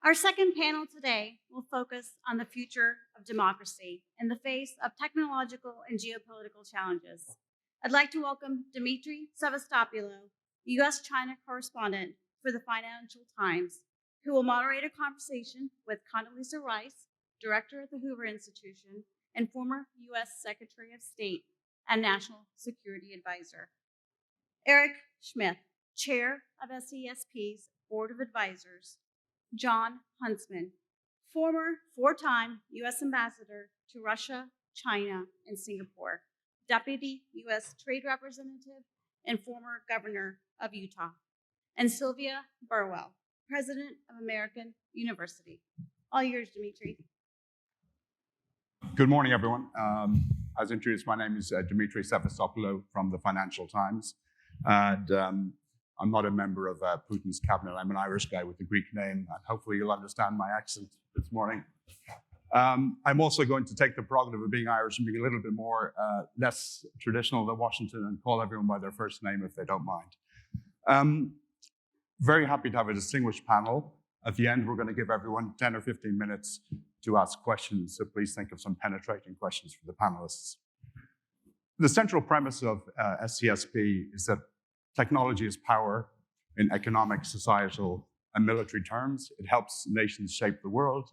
Our second panel today will focus on the future of democracy in the face of technological and geopolitical challenges. I'd like to welcome Demetri Sevastopulo, U.S.-China correspondent for the Financial Times, who will moderate a conversation with Condoleezza Rice, director of the Hoover Institution and former U.S. Secretary of State and National Security Advisor. Eric Schmidt, chair of SCSP's Board of Advisors. Jon Huntsman, former four-time U.S. ambassador to Russia, China, and Singapore, deputy U.S. trade representative, and former governor of Utah. And Sylvia Burwell, president of American University. All yours, Demetri. Good morning, everyone. As introduced, my name is Demetri Sevastopulo from the Financial Times. And I'm not a member of Putin's cabinet. I'm an Irish guy with a Greek name, and hopefully you'll understand my accent this morning. I'm also going to take the prerogative of being Irish and being a little bit more less traditional than Washington and call everyone by their first name if they don't mind. Very happy to have a distinguished panel. At the end, we're going to give everyone 10 or 15 minutes to ask questions, so please think of some penetrating questions for the panelists. The central premise of SCSP is that technology is power in economic, societal, and military terms. It helps nations shape the world,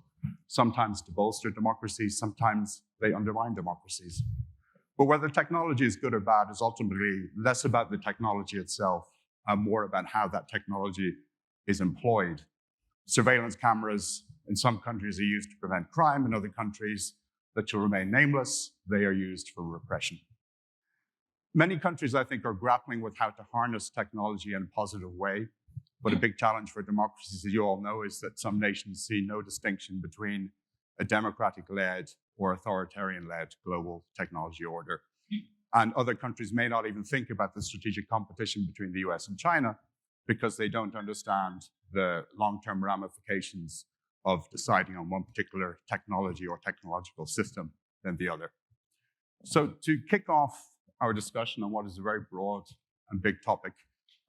sometimes to bolster democracies, sometimes they undermine democracies. But whether technology is good or bad is ultimately less about the technology itself and more about how that technology is employed. Surveillance cameras in some countries are used to prevent crime. In other countries that shall remain nameless, they are used for repression. Many countries, I think, are grappling with how to harness technology in a positive way. But a big challenge for democracies, as you all know, is that some nations see no distinction between a democratic-led or authoritarian-led global technology order. And other countries may not even think about the strategic competition between the US and China because they don't understand the long-term ramifications of deciding on one particular technology or technological system than the other. So to kick off our discussion on what is a very broad and big topic,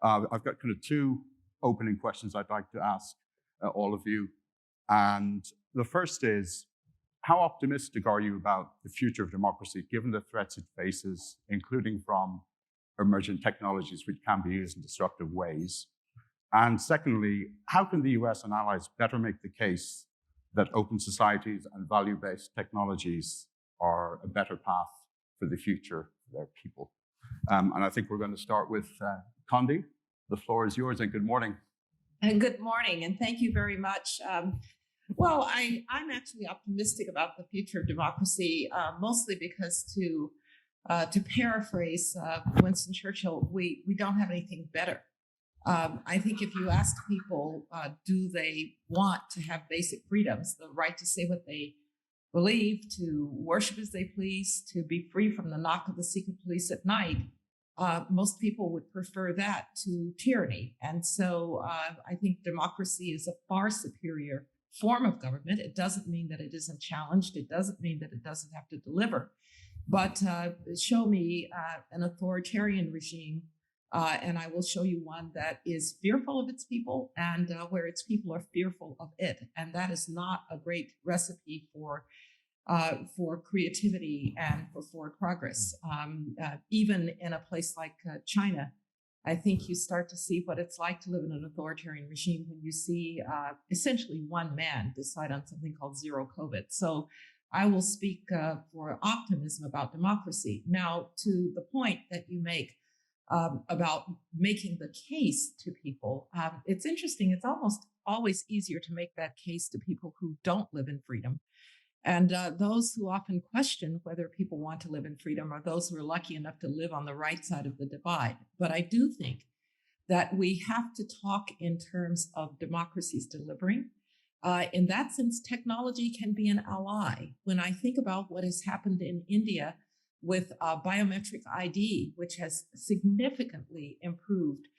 I've got kind of two opening questions I'd like to ask all of you. And the first is, how optimistic are you about the future of democracy, given the threats it faces, including from emergent technologies which can be used in disruptive ways? And secondly, how can the US and allies better make the case that open societies and value-based technologies are a better path for the future for their people? And I think we're going to start with Condi. The floor is yours, and good morning. And good morning, and thank you very much. Well, I'm actually optimistic about the future of democracy, mostly because to paraphrase Winston Churchill, we don't have anything better. I think if you ask people, do they want to have basic freedoms, the right to say what they believe, to worship as they please, to be free from the knock of the secret police at night, most people would prefer that to tyranny. And so I think democracy is a far superior form of government. It doesn't mean that it isn't challenged. It doesn't mean that it doesn't have to deliver. But show me an authoritarian regime, and I will show you one that is fearful of its people and where its people are fearful of it. And that is not a great recipe for creativity and for forward progress. Even in a place like China, I think you start to see what it's like to live in an authoritarian regime when you see essentially one man decide on something called zero COVID. So I will speak for optimism about democracy. Now, to the point that you make about making the case to people, it's interesting. It's almost always easier to make that case to people who don't live in freedom. And those who often question whether people want to live in freedom are those who are lucky enough to live on the right side of the divide. But I do think that we have to talk in terms of democracies delivering. In that sense, technology can be an ally. When I think about what has happened in India with biometric ID, which has significantly improved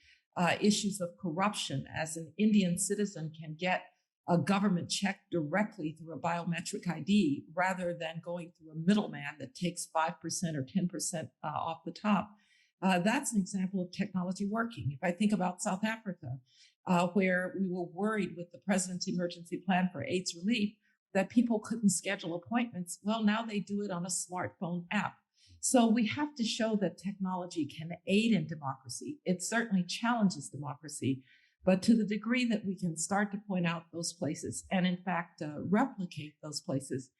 issues of corruption, as an Indian citizen can get a government check directly through a biometric ID rather than going through a middleman that takes 5% or 10% off the top. That's an example of technology working. If I think about South Africa, where we were worried with the president's emergency plan for AIDS relief that people couldn't schedule appointments, well, now they do it on a smartphone app. So we have to show that technology can aid in democracy. It certainly challenges democracy, but to the degree that we can start to point out those places and, in fact, replicate those places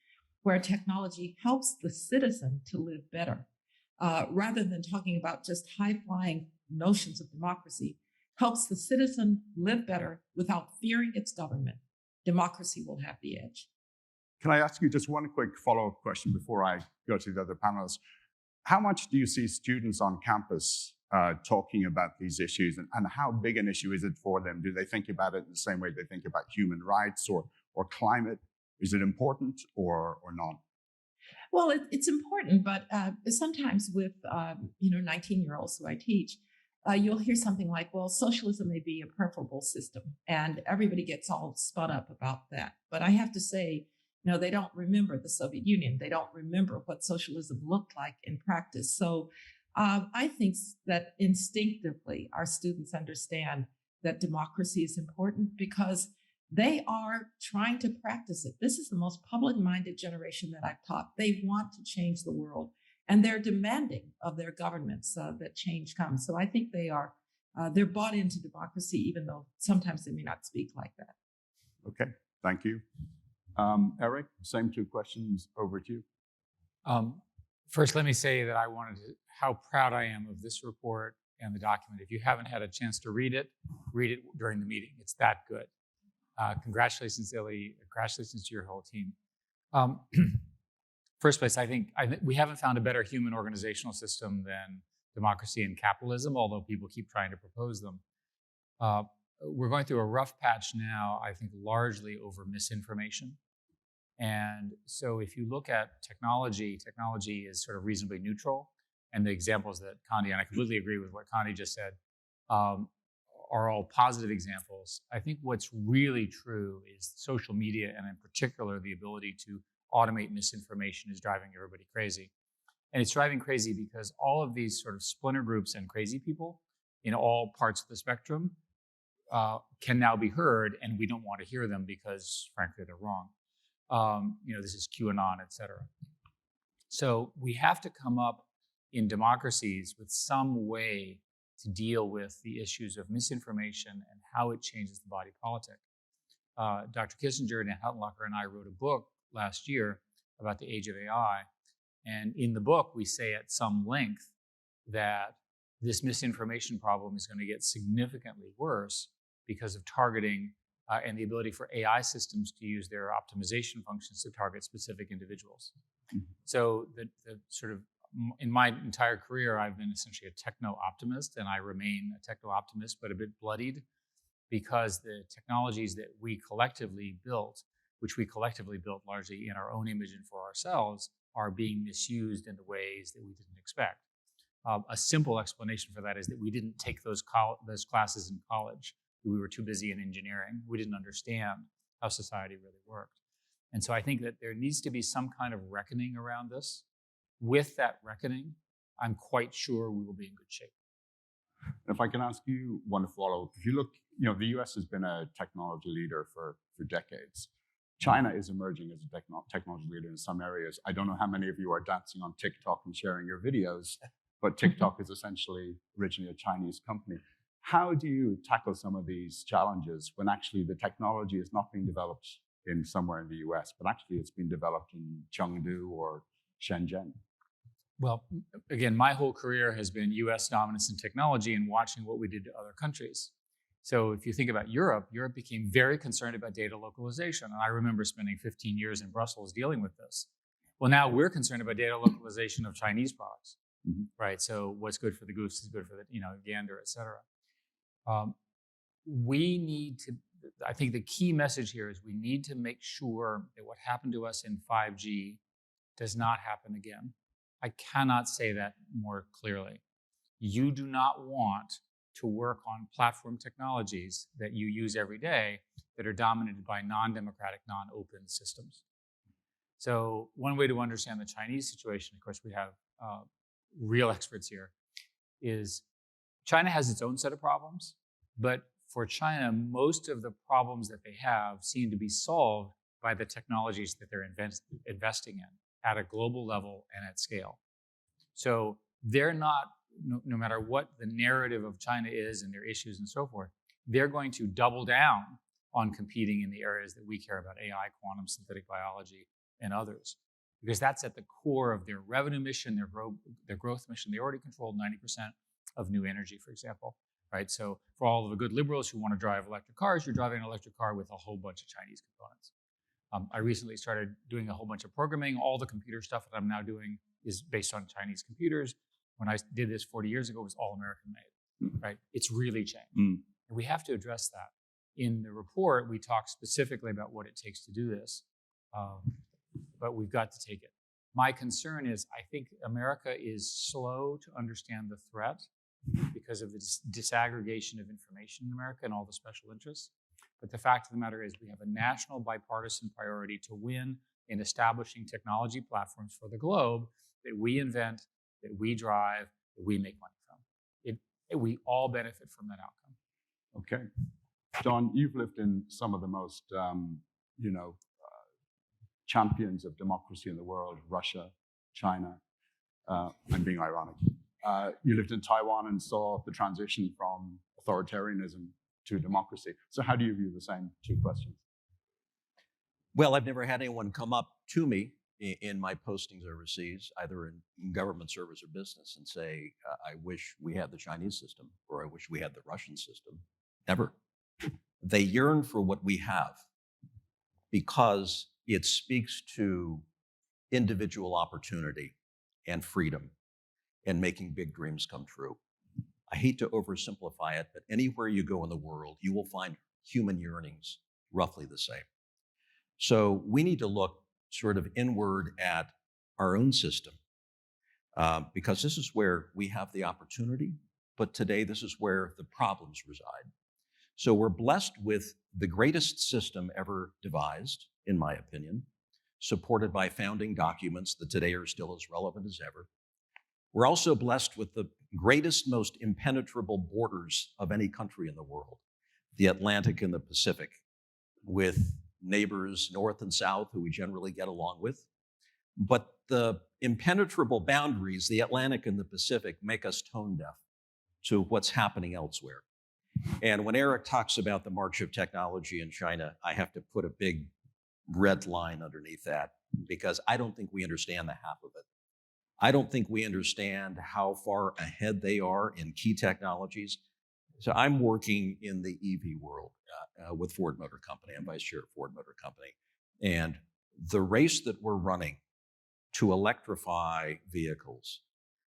where technology helps the citizen to live better, rather than talking about just high-flying notions of democracy, helps the citizen live better without fearing its government, democracy will have the edge. Can I ask you just one quick follow-up question before I go to the other panelists? How much do you see students on campus talking about these issues, and how big an issue is it for them? Do they think about it in the same way they think about human rights or climate? Is it important or not? Well, it's important, but sometimes with 19-year-olds who I teach, you'll hear something like, well, socialism may be a preferable system, and everybody gets all spun up about that. But I have to say, they don't remember the Soviet Union. They don't remember what socialism looked like in practice. So I think that instinctively our students understand that democracy is important because they are trying to practice it. This is the most public-minded generation that I've taught. They want to change the world, and they're demanding of their governments that change comes. So I think they're bought into democracy, even though sometimes they may not speak like that. Okay, thank you. Eric, same two questions over to you. First, let me say that how proud I am of this report and the document. If you haven't had a chance to read it during the meeting. It's that good. Congratulations, Illy. Congratulations to your whole team. First place, I think we haven't found a better human organizational system than democracy and capitalism, although people keep trying to propose them. We're going through a rough patch now, I think, largely over misinformation. And so if you look at technology is sort of reasonably neutral. And the examples that Condi, and I completely agree with what Condi just said, are all positive examples. I think what's really true is social media, and in particular, the ability to automate misinformation is driving everybody crazy. And it's driving crazy because all of these sort of splinter groups and crazy people in all parts of the spectrum can now be heard, and we don't want to hear them because, frankly, they're wrong. This is QAnon, et cetera. So we have to come up in democracies with some way to deal with the issues of misinformation and how it changes the body politic. Dr. Kissinger, Dan Huttenlocher, and I wrote a book last year about the age of AI. And in the book, we say at some length that this misinformation problem is going to get significantly worse because of targeting and the ability for AI systems to use their optimization functions to target specific individuals. Mm-hmm. So the sort of, in my entire career, I've been essentially a techno-optimist, and I remain a techno-optimist, but a bit bloodied, because the technologies that we collectively built, which we collectively built largely in our own image and for ourselves, are being misused in the ways that we didn't expect. A simple explanation for that is that we didn't take those classes in college. We were too busy in engineering. We didn't understand how society really worked. And so I think that there needs to be some kind of reckoning around this. With that reckoning, I'm quite sure we will be in good shape. If I can ask you one follow-up. If you look, the US has been a technology leader for decades. China is emerging as a technology leader in some areas. I don't know how many of you are dancing on TikTok and sharing your videos, but TikTok is essentially originally a Chinese company. How do you tackle some of these challenges when actually the technology is not being developed in somewhere in the US, but actually it's being developed in Chengdu or Shenzhen? Well, again, my whole career has been US dominance in technology and watching what we did to other countries. So if you think about Europe became very concerned about data localization. And I remember spending 15 years in Brussels dealing with this. Well, now we're concerned about data localization of Chinese products, mm-hmm. right? So what's good for the goose is good for the gander, et cetera. We need to, I think the key message here is we need to make sure that what happened to us in 5G does not happen again. I cannot say that more clearly. You do not want to work on platform technologies that you use every day that are dominated by non-democratic, non-open systems. So one way to understand the Chinese situation, of course, we have real experts here. is China has its own set of problems, but for China, most of the problems that they have seem to be solved by the technologies that they're investing in at a global level and at scale. So they're not, no matter what the narrative of China is and their issues and so forth, they're going to double down on competing in the areas that we care about, AI, quantum, synthetic biology, and others. Because that's at the core of their revenue mission, their growth mission. They already control 90% of new energy, for example, right? So for all of the good liberals who want to drive electric cars, you're driving an electric car with a whole bunch of Chinese components. I recently started doing a whole bunch of programming. All the computer stuff that I'm now doing is based on Chinese computers. When I did this 40 years ago, it was all American made, right? It's really changed. And we have to address that. In the report, we talk specifically about what it takes to do this, but we've got to take it. My concern is I think America is slow to understand the threat because of the disaggregation of information in America and all the special interests. But the fact of the matter is we have a national bipartisan priority to win in establishing technology platforms for the globe that we invent, that we drive, that we make money from. We all benefit from that outcome. Okay. Jon, you've lived in some of the most, champions of democracy in the world, Russia, China. I'm being ironic. You lived in Taiwan and saw the transition from authoritarianism to democracy. So how do you view the same two questions? Well, I've never had anyone come up to me in my postings overseas, either in government service or business, and say, I wish we had the Chinese system, or I wish we had the Russian system. Never. They yearn for what we have because it speaks to individual opportunity and freedom and making big dreams come true. I hate to oversimplify it, but anywhere you go in the world, you will find human yearnings roughly the same. So we need to look sort of inward at our own system because this is where we have the opportunity, but today this is where the problems reside. So we're blessed with the greatest system ever devised, in my opinion, supported by founding documents that today are still as relevant as ever. We're also blessed with the greatest, most impenetrable borders of any country in the world, the Atlantic and the Pacific, with neighbors north and south who we generally get along with. But the impenetrable boundaries, the Atlantic and the Pacific, make us tone deaf to what's happening elsewhere. And when Eric talks about the march of technology in China, I have to put a big red line underneath that because I don't think we understand the half of it. I don't think we understand how far ahead they are in key technologies. So I'm working in the EV world with Ford Motor Company. I'm vice chair of Ford Motor Company. And the race that we're running to electrify vehicles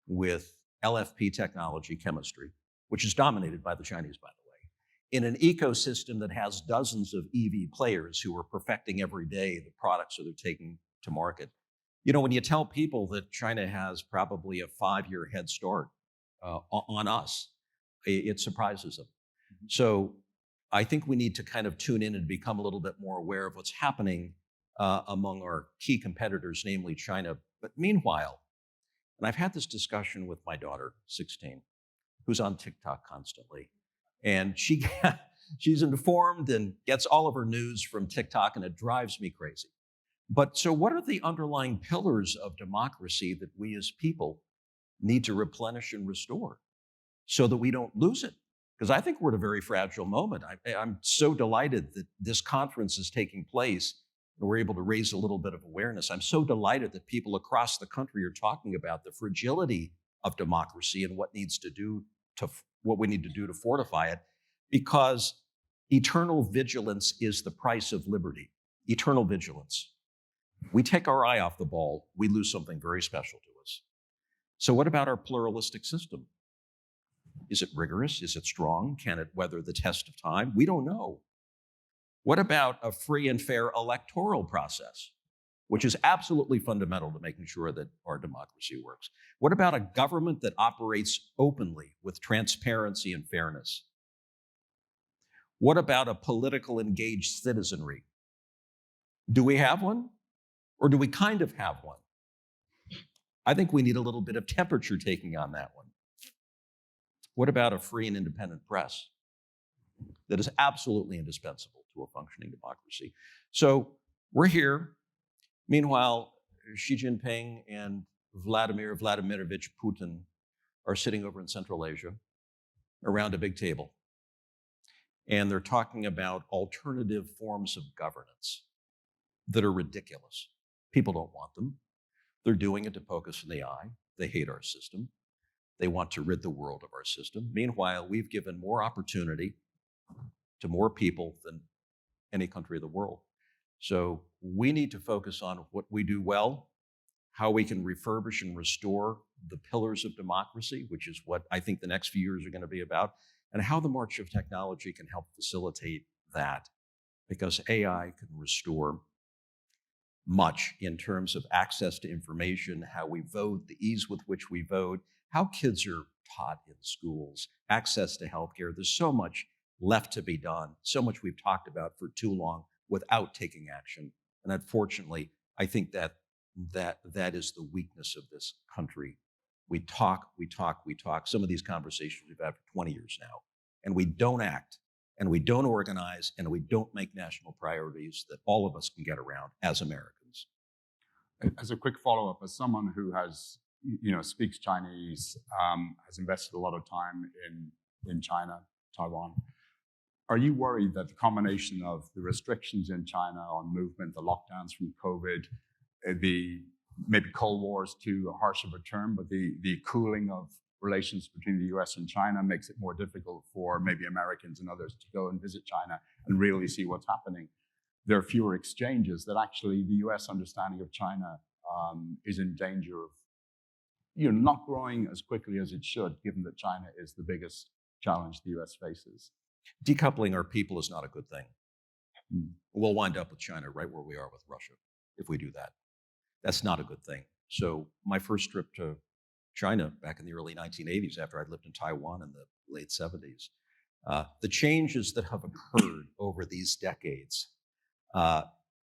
with LFP technology chemistry, which is dominated by the Chinese, by the way, in an ecosystem that has dozens of EV players who are perfecting every day the products that they're taking to market. You know, when you tell people that China has probably a 5-year head start on us, it surprises them. So I think we need to kind of tune in and become a little bit more aware of what's happening among our key competitors, namely China. But meanwhile, and I've had this discussion with my daughter, 16, who's on TikTok constantly, and she's informed and gets all of her news from TikTok, and it drives me crazy. But so what are the underlying pillars of democracy that we as people need to replenish and restore so that we don't lose it? Because I think we're at a very fragile moment. I'm so delighted that this conference is taking place and we're able to raise a little bit of awareness. I'm so delighted that people across the country are talking about the fragility of democracy and what we need to do to fortify it, because eternal vigilance is the price of liberty. Eternal vigilance. We take our eye off the ball, we lose something very special to us. So what about our pluralistic system? Is it rigorous? Is it strong? Can it weather the test of time? We don't know. What about a free and fair electoral process, which is absolutely fundamental to making sure that our democracy works? What about a government that operates openly with transparency and fairness? What about a political engaged citizenry? Do we have one? Or do we kind of have one? I think we need a little bit of temperature taking on that one. What about a free and independent press that is absolutely indispensable to a functioning democracy? So we're here. Meanwhile, Xi Jinping and Vladimir Vladimirovich Putin are sitting over in Central Asia around a big table. And they're talking about alternative forms of governance that are ridiculous. People don't want them. They're doing it to poke us in the eye. They hate our system. They want to rid the world of our system. Meanwhile, we've given more opportunity to more people than any country of the world. So we need to focus on what we do well, how we can refurbish and restore the pillars of democracy, which is what I think the next few years are going to be about, and how the march of technology can help facilitate that. Because AI can restore much in terms of access to information, how we vote, the ease with which we vote, how kids are taught in schools, access to healthcare. There's so much left to be done, so much we've talked about for too long without taking action. And unfortunately, I think that is the weakness of this country. We talk. Some of these conversations we've had for 20 years now, and we don't act, and we don't organize, and we don't make national priorities that all of us can get around as Americans. As a quick follow-up, as someone who has, speaks Chinese, has invested a lot of time in China, Taiwan, are you worried that the combination of the restrictions in China on movement, the lockdowns from COVID, the maybe Cold War is too harsh of a term, but the cooling of relations between the US and China makes it more difficult for maybe Americans and others to go and visit China and really see what's happening? There are fewer exchanges, that actually the US understanding of China is in danger of not growing as quickly as it should, given that China is the biggest challenge the US faces. Decoupling our people is not a good thing. We'll wind up with China right where we are with Russia if we do that. That's not a good thing. So my first trip to China back in the early 1980s, after I'd lived in Taiwan in the late 70s, the changes that have occurred over these decades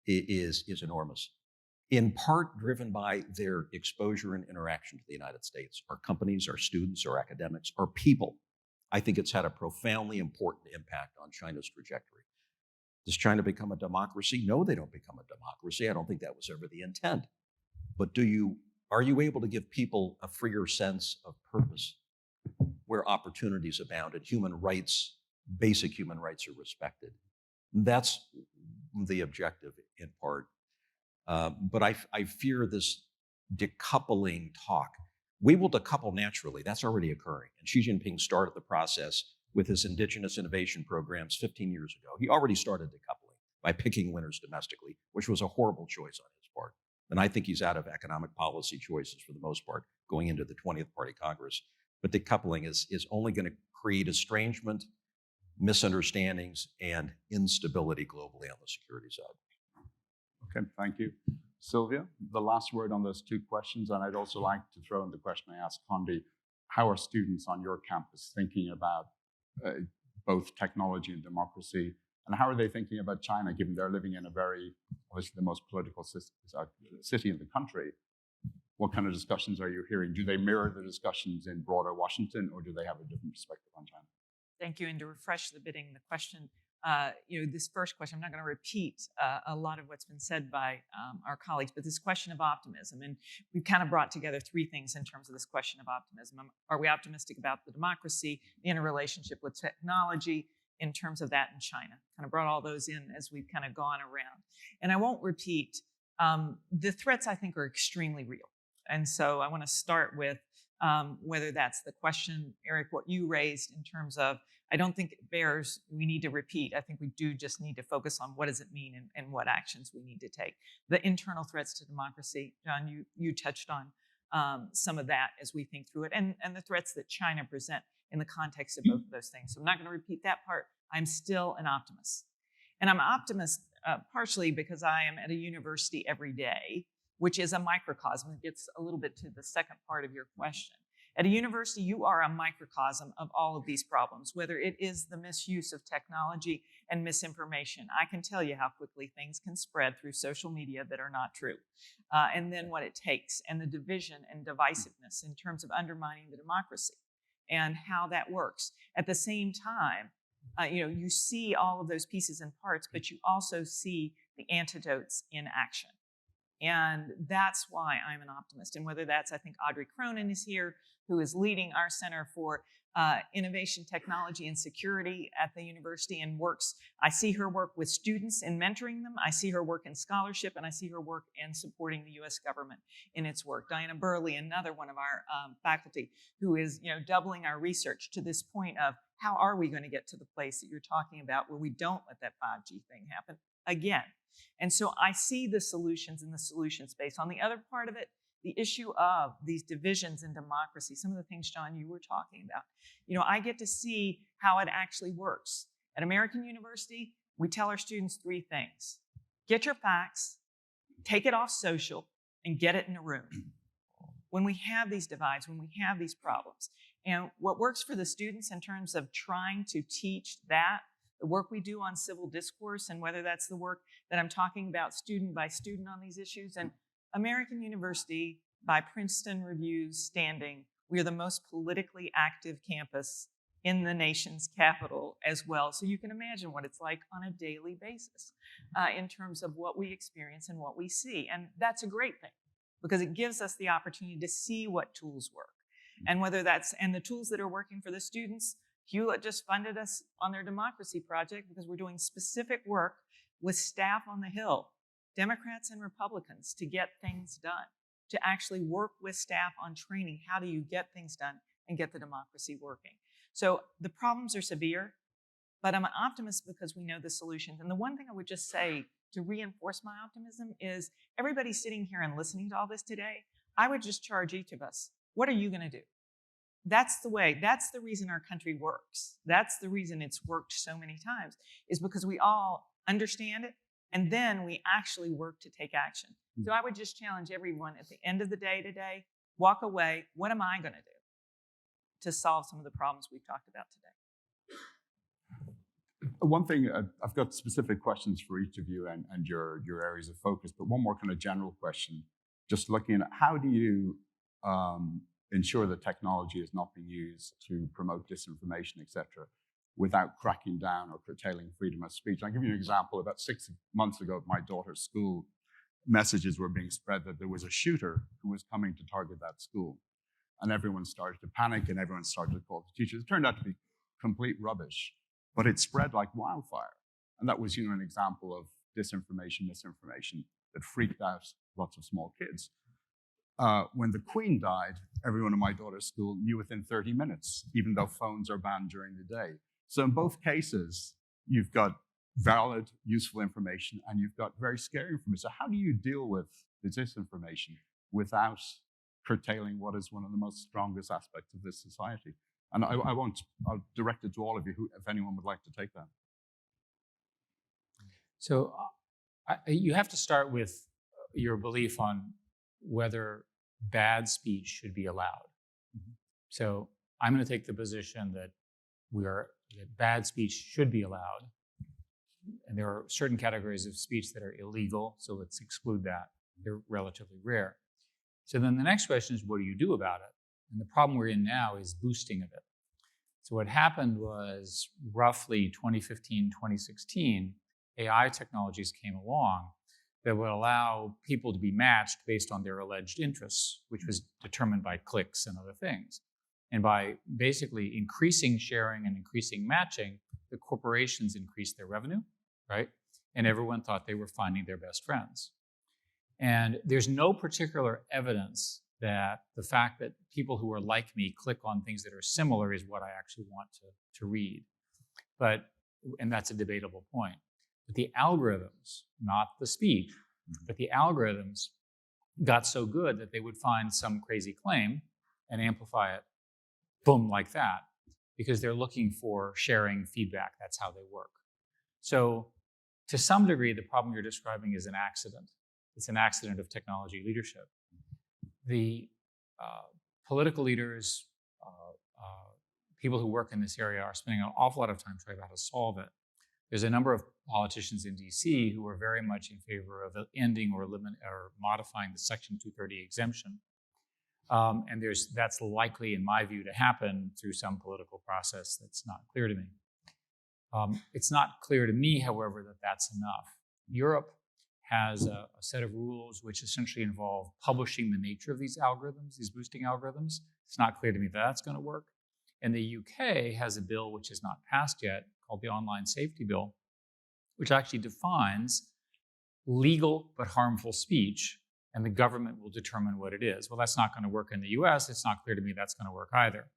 is enormous, in part driven by their exposure and interaction to the United States, our companies, our students, our academics, our people. I think it's had a profoundly important impact on China's trajectory. Does China become a democracy? No, they don't become a democracy. I don't think that was ever the intent. But are you able to give people a freer sense of purpose where opportunities abound and human rights, basic human rights, are respected? That's the objective in part. But I fear this decoupling talk. We will decouple naturally. That's already occurring. And Xi Jinping started the process with his indigenous innovation programs 15 years ago. He already started decoupling by picking winners domestically, which was a horrible choice on his part. And I think he's out of economic policy choices for the most part going into the 20th Party Congress. But decoupling is only going to create estrangement, misunderstandings, and instability globally on the security side. Okay, thank you. Sylvia, the last word on those two questions, and I'd also like to throw in the question I asked Condi. How are students on your campus thinking about both technology and democracy, and how are they thinking about China, given they're living in obviously the most political city in the country? What kind of discussions are you hearing? Do they mirror the discussions in broader Washington, or do they have a different perspective on China? Thank you. And to refresh the question, this first question, I'm not going to repeat a lot of what's been said by our colleagues, but this question of optimism. And we've kind of brought together three things in terms of this question of optimism. Are we optimistic about the democracy, the interrelationship with technology, in terms of that in China? Kind of brought all those in as we've kind of gone around. And I won't repeat. The threats, I think, are extremely real. And so I want to start with whether that's the question, Eric, what you raised in terms of, I don't think we need to repeat. I think we do just need to focus on what does it mean and what actions we need to take. The internal threats to democracy, Jon, you touched on some of that as we think through it, and the threats that China present in the context of both of those things. So I'm not going to repeat that part. I'm still an optimist. And I'm an optimist partially because I am at a university every day, which is a microcosm. It gets a little bit to the second part of your question. At a university, you are a microcosm of all of these problems, whether it is the misuse of technology and misinformation. I can tell you how quickly things can spread through social media that are not true. And then what it takes, and the division and divisiveness in terms of undermining the democracy. and how that works. At the same time, you see all of those pieces and parts, but you also see the antidotes in action. And that's why I'm an optimist. And whether that's, I think Audrey Cronin is here, who is leading our Center for Innovation, Technology, and Security at the university and works. I see her work with students in mentoring them. I see her work in scholarship, and I see her work in supporting the U.S. government in its work. Diana Burley, another one of our faculty, who is doubling our research to this point of how are we going to get to the place that you're talking about where we don't let that 5G thing happen again. And so I see the solutions in the solution space. On the other part of it, the issue of these divisions in democracy, some of the things, John, you were talking about. I get to see how it actually works. At American University, we tell our students 3 things. Get your facts, take it off social, and get it in a room. When we have these divides, when we have these problems, and what works for the students in terms of trying to teach that, the work we do on civil discourse, and whether that's the work that I'm talking about student by student on these issues, and American University, by Princeton Review's standing, we are the most politically active campus in the nation's capital as well. So you can imagine what it's like on a daily basis in terms of what we experience and what we see. And that's a great thing because it gives us the opportunity to see what tools work. And whether that's, and the tools that are working for the students, Hewlett just funded us on their democracy project because we're doing specific work with staff on the Hill, Democrats and Republicans, to get things done, to actually work with staff on training. How do you get things done and get the democracy working? So the problems are severe, but I'm an optimist because we know the solutions. And the one thing I would just say to reinforce my optimism is everybody sitting here and listening to all this today, I would just charge each of us, what are you going to do? That's the way, that's the reason our country works. That's the reason it's worked so many times, is because we all understand it, and then we actually work to take action. So I would just challenge everyone at the end of the day today, walk away, what am I going to do to solve some of the problems we've talked about today? One thing, I've got specific questions for each of you and your areas of focus, but one more kind of general question, just looking at how do you ensure that technology is not being used to promote disinformation, et cetera, without cracking down or curtailing freedom of speech. I'll give you an example. About 6 months ago at my daughter's school, messages were being spread that there was a shooter who was coming to target that school. And everyone started to panic and everyone started to call the teachers. It turned out to be complete rubbish, but it spread like wildfire. And that was, an example of disinformation, misinformation that freaked out lots of small kids. When the Queen died, everyone in my daughter's school knew within 30 minutes, even though phones are banned during the day. So in both cases, you've got valid, useful information, and you've got very scary information. So how do you deal with the disinformation without curtailing what is one of the most strongest aspects of this society? And I'll direct it to all of you, if anyone would like to take that. So you have to start with your belief on whether bad speech should be allowed. Mm-hmm. So I'm going to take the position that that bad speech should be allowed. And there are certain categories of speech that are illegal, so let's exclude that. They're relatively rare. So then the next question is, what do you do about it? And the problem we're in now is boosting of it. So what happened was roughly 2015, 2016, AI technologies came along that would allow people to be matched based on their alleged interests, which was determined by clicks and other things. And by basically increasing sharing and increasing matching, the corporations increased their revenue, right? And everyone thought they were finding their best friends. And there's no particular evidence that the fact that people who are like me click on things that are similar is what I actually want to read. And that's a debatable point. But the algorithms, not the speech, but the algorithms got so good that they would find some crazy claim and amplify it, boom, like that, because they're looking for sharing feedback. That's how they work. So to some degree, the problem you're describing is an accident. It's an accident of technology leadership. The political leaders, people who work in this area are spending an awful lot of time trying out how to solve it. There's a number of politicians in DC who are very much in favor of ending or modifying the Section 230 exemption. And that's likely, in my view, to happen through some political process that's not clear to me. It's not clear to me, however, that that's enough. Europe has a set of rules which essentially involve publishing the nature of these algorithms, these boosting algorithms. It's not clear to me that that's going to work. And the UK has a bill which is not passed yet called the Online Safety Bill, which actually defines legal but harmful speech, and the government will determine what it is. Well, that's not going to work in the US. It's not clear to me that's going to work either.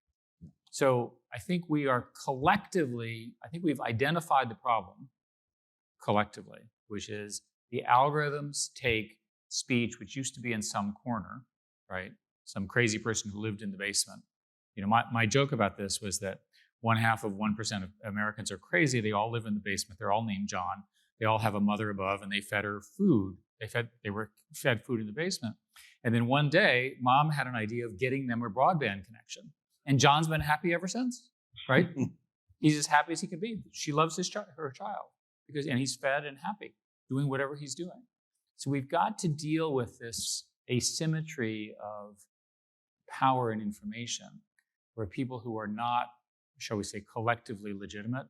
So I think we are collectively, I think we've identified the problem collectively, which is the algorithms take speech which used to be in some corner, right? Some crazy person who lived in the basement. You know, my joke about this was that 0.5% of Americans are crazy. They all live in the basement. They're all named John. They all have a mother above, and they fed her food. They were fed food in the basement. And then one day, mom had an idea of getting them a broadband connection. And John's been happy ever since, right? He's as happy as he can be. She loves her child, and he's fed and happy, doing whatever he's doing. So we've got to deal with this asymmetry of power and information, where people who are not, shall we say, collectively legitimate,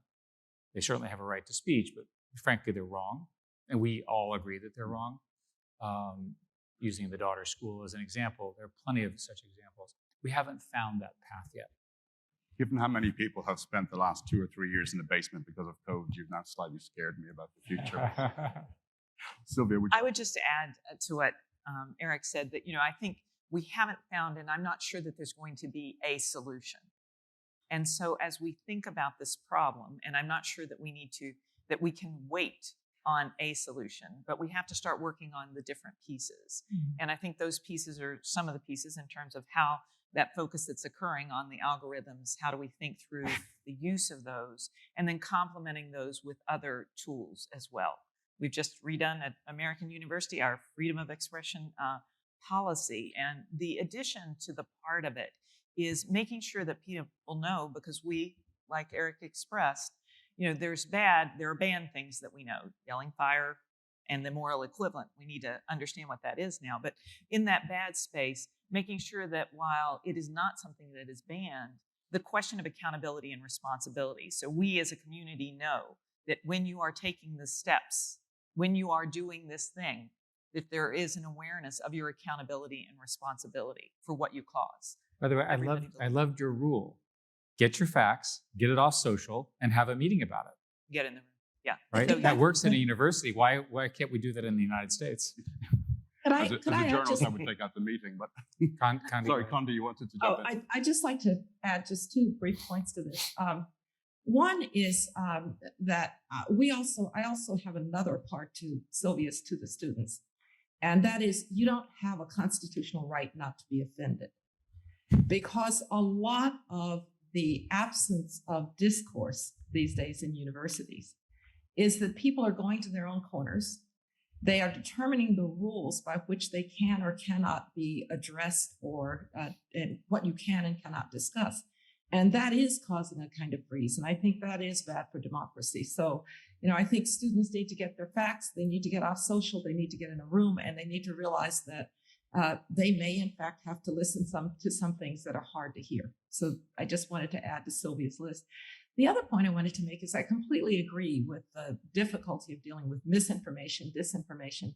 they certainly have a right to speech, but frankly, they're wrong. And we all agree that they're wrong. Using the daughter's school as an example, there are plenty of such examples. We haven't found that path yet. Given how many people have spent the last 2 or 3 years in the basement because of COVID, you've now slightly scared me about the future. Sylvia, I would just add to what Eric said that, I think we haven't found, and I'm not sure that there's going to be a solution. And so as we think about this problem, and I'm not sure that that we can wait on a solution, but we have to start working on the different pieces. Mm-hmm. And I think those pieces are some of the pieces in terms of how that focus that's occurring on the algorithms, how do we think through the use of those, and then complementing those with other tools as well. We've just redone at American University our freedom of expression policy, and the addition to the part of it is making sure that people know, because we, like Eric expressed, there are banned things that we know, yelling fire and the moral equivalent. We need to understand what that is now. But in that bad space, making sure that while it is not something that is banned, the question of accountability and responsibility. So we as a community know that when you are taking the steps, when you are doing this thing, that there is an awareness of your accountability and responsibility for what you cause. By the way, I loved your rule. Get your facts, get it off social, and have a meeting about it. Get in the room. Yeah. Right? So that works in a university. Why can't we do that in the United States? As a journalist, I would take out the meeting, but sorry, Conde, you wanted to jump in. I'd just like to add just 2 brief points to this. One is that I also have another part to Sylvia's to the students, and that is you don't have a constitutional right not to be offended, because a lot of the absence of discourse these days in universities is that people are going to their own corners. They are determining the rules by which they can or cannot be addressed, or and what you can and cannot discuss. And that is causing a kind of freeze. And I think that is bad for democracy. So, I think students need to get their facts. They need to get off social. They need to get in a room, and they need to realize that they may, in fact, have to listen to some things that are hard to hear. So I just wanted to add to Sylvia's list. The other point I wanted to make is I completely agree with the difficulty of dealing with misinformation, disinformation.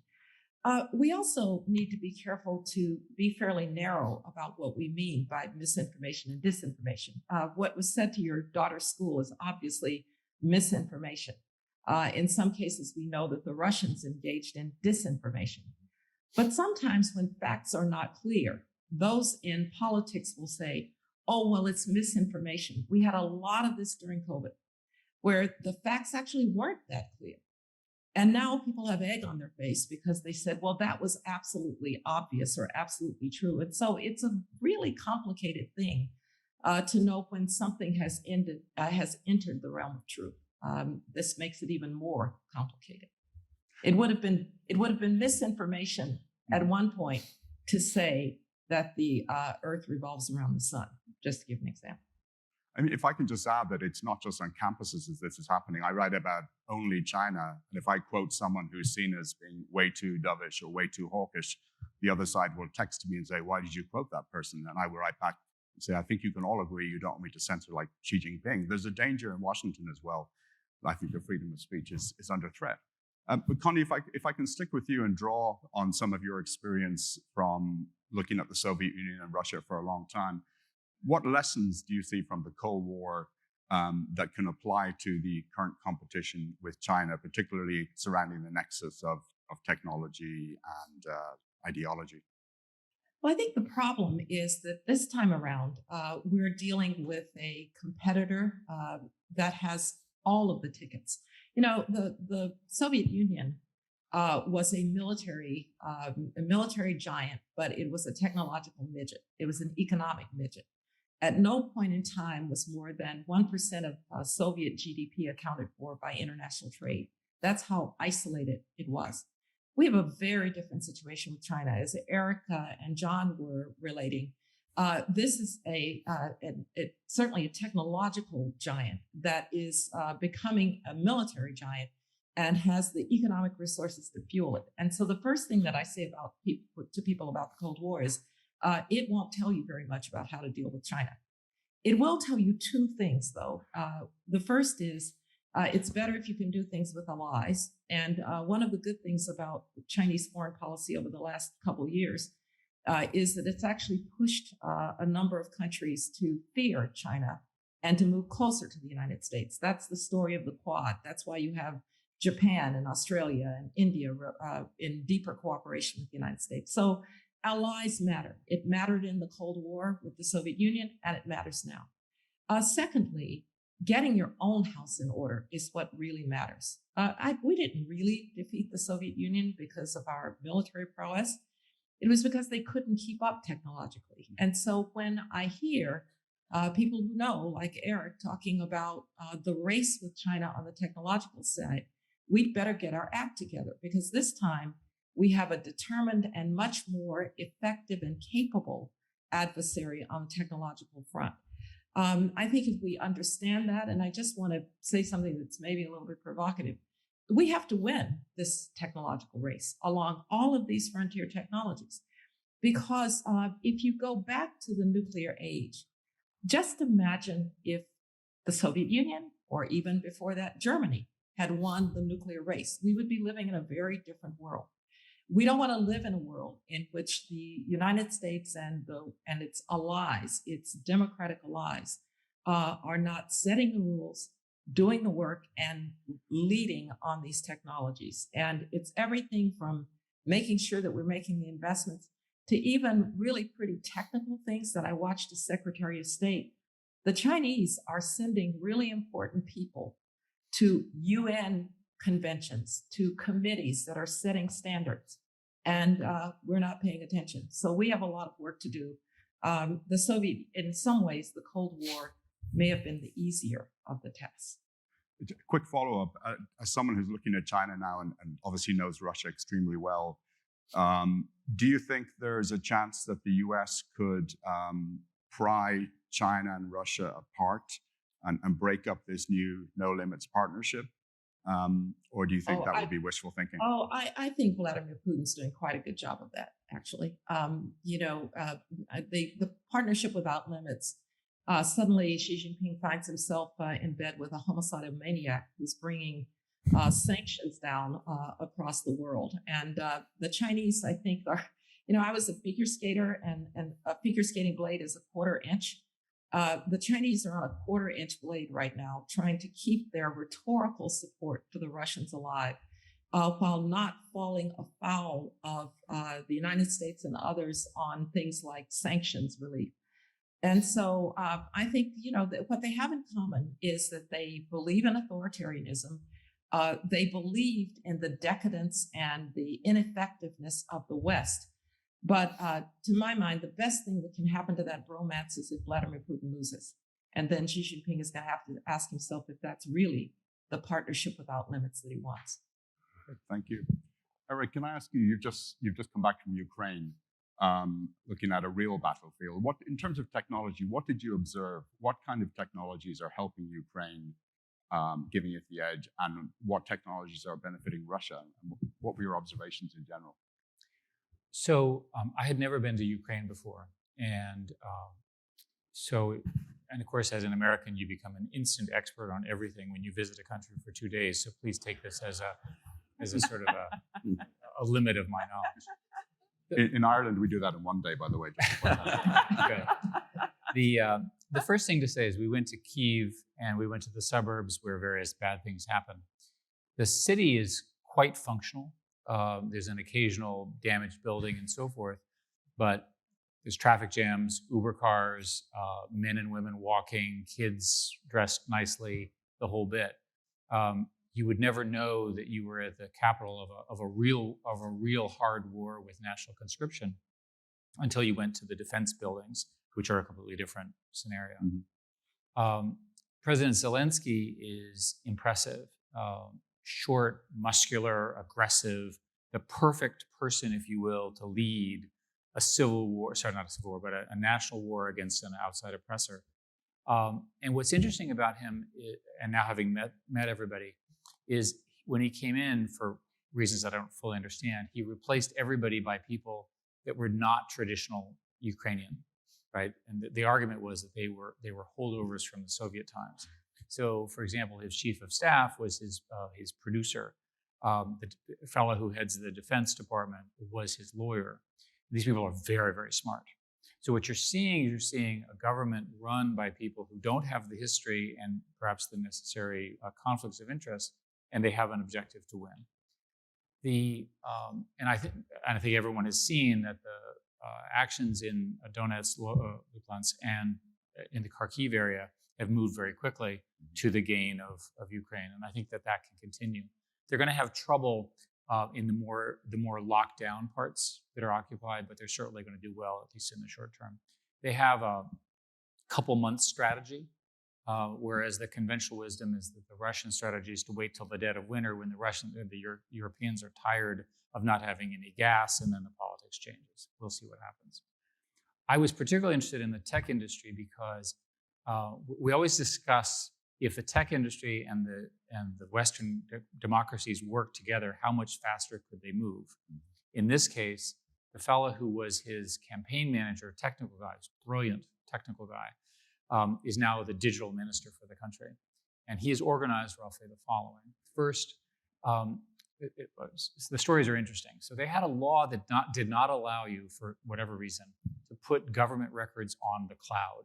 We also need to be careful to be fairly narrow about what we mean by misinformation and disinformation. What was said to your daughter's school is obviously misinformation. In some cases, we know that the Russians engaged in disinformation. But sometimes when facts are not clear, those in politics will say, oh, well, it's misinformation. We had a lot of this during COVID, where the facts actually weren't that clear. And now people have egg on their face because they said, well, that was absolutely obvious or absolutely true. And so it's a really complicated thing to know when something has entered the realm of truth. This makes it even more complicated. It would have been misinformation at one point to say that the Earth revolves around the sun, just to give an example. I mean, if I can just add that it's not just on campuses as this is happening. I write about only China, and if I quote someone who's seen as being way too dovish or way too hawkish, the other side will text me and say, why did you quote that person? And I will write back and say, I think you can all agree you don't want me to censor like Xi Jinping. There's a danger in Washington as well. I think the freedom of speech is under threat. But Connie, if I can stick with you and draw on some of your experience from looking at the Soviet Union and Russia for a long time, what lessons do you see from the Cold War that can apply to the current competition with China, particularly surrounding the nexus of technology and ideology? Well, I think the problem is that this time around, we're dealing with a competitor that has all of the tickets. You know, the Soviet Union was a military giant, but it was a technological midget. It was an economic midget. At no point in time was more than 1% of Soviet GDP accounted for by international trade. That's how isolated it was. We have a very different situation with China. As Erica and John were relating, this is certainly a technological giant that is becoming a military giant and has the economic resources to fuel it. And so the first thing that I say about to people about the Cold War is it won't tell you very much about how to deal with China. It will tell you two things, though. The first is it's better if you can do things with allies. And one of the good things about Chinese foreign policy over the last couple of years is that it's actually pushed a number of countries to fear China and to move closer to the United States. That's the story of the Quad. That's why you have Japan and Australia and India in deeper cooperation with the United States. So allies matter. It mattered in the Cold War with the Soviet Union, and it matters now. Secondly, getting your own house in order is what really matters. We didn't really defeat the Soviet Union because of our military prowess. It was because they couldn't keep up technologically. And so when I hear people who know, like Eric, talking about the race with China on the technological side, we'd better get our act together, because this time we have a determined and much more effective and capable adversary on the technological front. I think if we understand that, and I just want to say something that's maybe a little bit provocative, we have to win this technological race along all of these frontier technologies. Because if you go back to the nuclear age, just imagine if the Soviet Union, or even before that, Germany, had won the nuclear race. We would be living in a very different world. We don't want to live in a world in which the United States and its allies, its democratic allies, are not setting the rules, doing the work, and leading on these technologies. And it's everything from making sure that we're making the investments to even really pretty technical things that I watched as Secretary of State. The Chinese are sending really important people to UN conventions, to committees that are setting standards, and we're not paying attention. So we have a lot of work to do. The Soviet, in some ways, the Cold War may have been the easier of the tests. A quick follow-up. As someone who's looking at China now and obviously knows Russia extremely well, do you think there's a chance that the US could pry China and Russia apart and break up this new no limits partnership? Or do you think that would be wishful thinking? I think Vladimir Putin's doing quite a good job of that, actually. The partnership without limits, suddenly Xi Jinping finds himself in bed with a homicidal maniac who's bringing sanctions down across the world. And the Chinese, I think, are, I was a figure skater, and a figure skating blade is a 1/4 inch. The Chinese are on a 1/4 inch blade right now, trying to keep their rhetorical support for the Russians alive, while not falling afoul of the United States and others on things like sanctions relief. And so I think, that what they have in common is that they believe in authoritarianism. They believed in the decadence and the ineffectiveness of the West. But to my mind, the best thing that can happen to that bromance is if Vladimir Putin loses. And then Xi Jinping is going to have to ask himself if that's really the partnership without limits that he wants. Thank you. Eric, can I ask you, you've just come back from Ukraine, looking at a real battlefield. In terms of technology, what did you observe? What kind of technologies are helping Ukraine, giving it the edge, and what technologies are benefiting Russia? And what were your observations in general? So I had never been to Ukraine before. And and of course, as an American, you become an instant expert on everything when you visit a country for 2 days. So please take this as a sort of a limit of my knowledge. In Ireland, we do that in 1 day, by the way. Just to point that out. Okay. The first thing to say is we went to Kyiv and we went to the suburbs where various bad things happen. The city is quite functional. There's an occasional damaged building and so forth, but there's traffic jams, Uber cars, men and women walking, kids dressed nicely, the whole bit. You would never know that you were at the capital of a real hard war with national conscription until you went to the defense buildings, which are a completely different scenario. Mm-hmm. President Zelensky is impressive, short, muscular, aggressive, the perfect person, if you will, to lead a civil war, sorry, not a civil war, but a national war against an outside oppressor. And what's interesting about him, and now having met everybody, is when he came in, for reasons I don't fully understand, he replaced everybody by people that were not traditional Ukrainian, right? And the argument was that they were holdovers from the Soviet times. So, for example, his chief of staff was his producer. The fellow who heads the Defense Department was his lawyer. These people are very, very smart. So what you're seeing a government run by people who don't have the history and perhaps the necessary conflicts of interest, and they have an objective to win. And I think everyone has seen that the actions in Donetsk, Luhansk, and in the Kharkiv area have moved very quickly to the gain of Ukraine, and I think that can continue. They're going to have trouble in the more locked down parts that are occupied, but they're certainly going to do well, at least in the short term. They have a couple months strategy, whereas the conventional wisdom is that the Russian strategy is to wait till the dead of winter when the Europeans are tired of not having any gas, and then the politics changes. We'll see what happens. I was particularly interested in the tech industry because we always discuss if the tech industry and the Western democracies work together, how much faster could they move? In this case, the fellow who was his campaign manager, technical guy, brilliant technical guy, is now the digital minister for the country. And he has organized roughly the following. First, the stories are interesting. So they had a law that did not allow you, for whatever reason, to put government records on the cloud.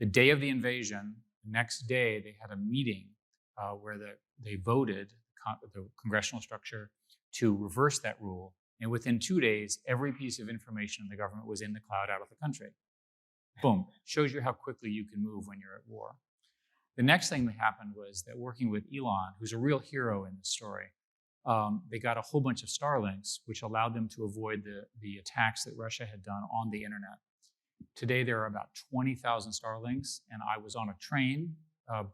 The day of the invasion, the next day, they had a meeting where they voted, the congressional structure, to reverse that rule. And within 2 days, every piece of information in the government was in the cloud out of the country. Boom. Shows you how quickly you can move when you're at war. The next thing that happened was that working with Elon, who's a real hero in this story, they got a whole bunch of Starlinks, which allowed them to avoid the attacks that Russia had done on the internet. Today, there are about 20,000 Starlinks, and I was on a train,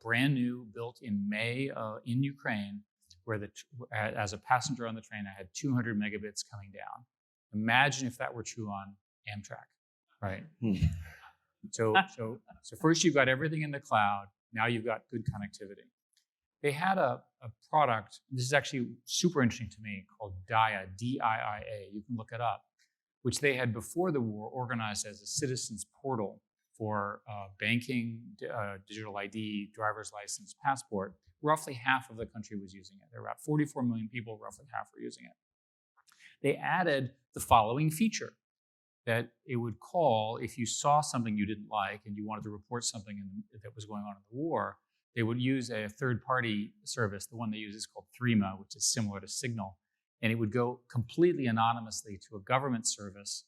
brand new, built in May in Ukraine, where as a passenger on the train, I had 200 megabits coming down. Imagine if that were true on Amtrak, right? So first you've got everything in the cloud. Now you've got good connectivity. They had a product, this is actually super interesting to me, called DIA, D-I-I-A. You can look it up, which they had before the war organized as a citizens portal for banking, digital ID, driver's license, passport. Roughly half of the country was using it. There were about 44 million people, roughly half were using it. They added the following feature, that it would call if you saw something you didn't like and you wanted to report something that was going on in the war. They would use a third-party service. The one they use is called Threema, which is similar to Signal. And it would go completely anonymously to a government service,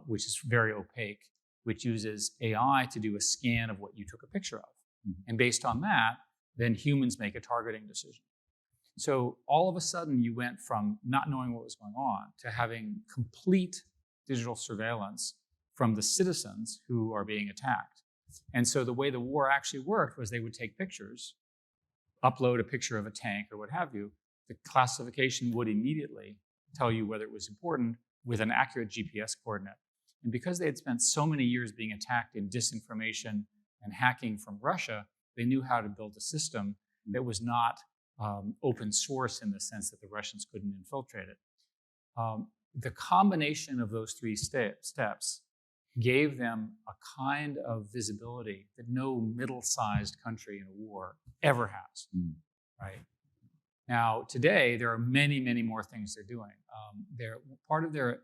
which is very opaque, which uses AI to do a scan of what you took a picture of. Mm-hmm. And based on that, then humans make a targeting decision. So all of a sudden, you went from not knowing what was going on to having complete digital surveillance from the citizens who are being attacked. And so the way the war actually worked was they would take pictures, upload a picture of a tank or what have you. The classification would immediately tell you whether it was important with an accurate GPS coordinate. And because they had spent so many years being attacked in disinformation and hacking from Russia, they knew how to build a system that was not open source in the sense that the Russians couldn't infiltrate it. The combination of those three steps gave them a kind of visibility that no middle-sized country in a war ever has, right? Now, today, there are many, many more things they're doing. Part of their,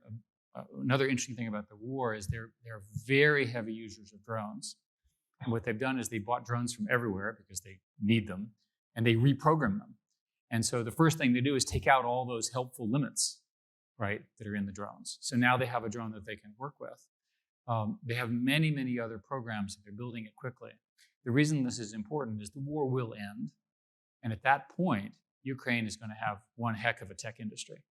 another interesting thing about the war is they're very heavy users of drones. And what they've done is they bought drones from everywhere because they need them, and they reprogram them. And so the first thing they do is take out all those helpful limits, right, that are in the drones. So now they have a drone that they can work with. They have many, many other programs, and they're building it quickly. The reason this is important is the war will end, and at that point, Ukraine is going to have one heck of a tech industry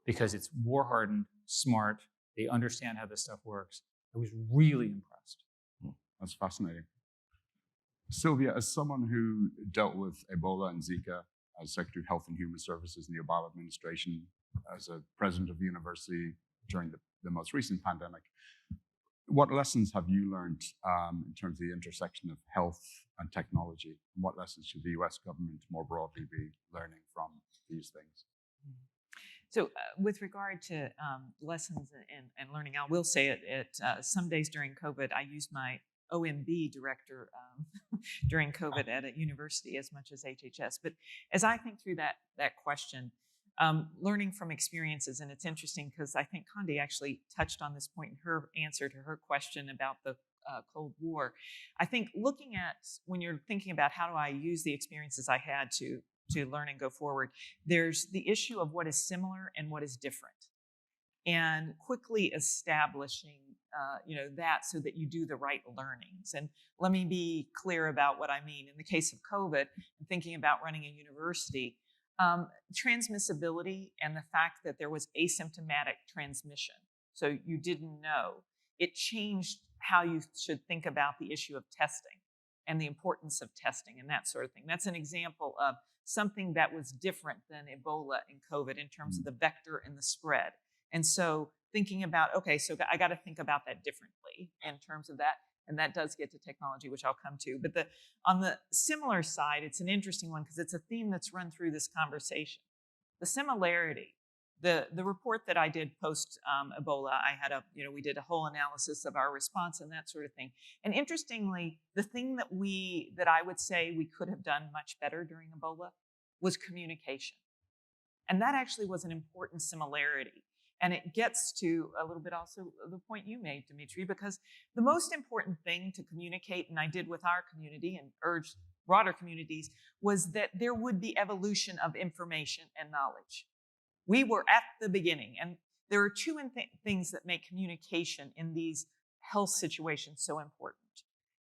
because it's war-hardened, smart, they understand how this stuff works. I was really impressed. That's fascinating. Sylvia, as someone who dealt with Ebola and Zika as Secretary of Health and Human Services in the Obama administration, as a president of the university during the most recent pandemic, what lessons have you learned in terms of the intersection of health and technology? And what lessons should the US government more broadly be learning from these things? So with regard to lessons and learning, I will say it some days during COVID, I used my OMB director during COVID at a university as much as HHS. But as I think through that question, learning from experiences, and it's interesting because I think Condi actually touched on this point in her answer to her question about the Cold War. I think looking at, when you're thinking about how do I use the experiences I had to learn and go forward, there's the issue of what is similar and what is different, and quickly establishing that so that you do the right learnings. And let me be clear about what I mean. In the case of COVID, and thinking about running a university, transmissibility and the fact that there was asymptomatic transmission, so you didn't know, it changed how you should think about the issue of testing and the importance of testing and that sort of thing. That's an example of something that was different than Ebola and COVID in terms of the vector and the spread. And so thinking about, okay, so I got to think about that differently in terms of that. And that does get to technology, which I'll come to. But on the similar side, it's an interesting one because it's a theme that's run through this conversation. The similarity, the report that I did post Ebola, I had we did a whole analysis of our response and that sort of thing. And interestingly, the thing that I would say we could have done much better during Ebola was communication. And that actually was an important similarity. And it gets to a little bit also the point you made, Demetri, because the most important thing to communicate, and I did with our community and urged broader communities, was that there would be evolution of information and knowledge. We were at the beginning, and there are two things that make communication in these health situations so important.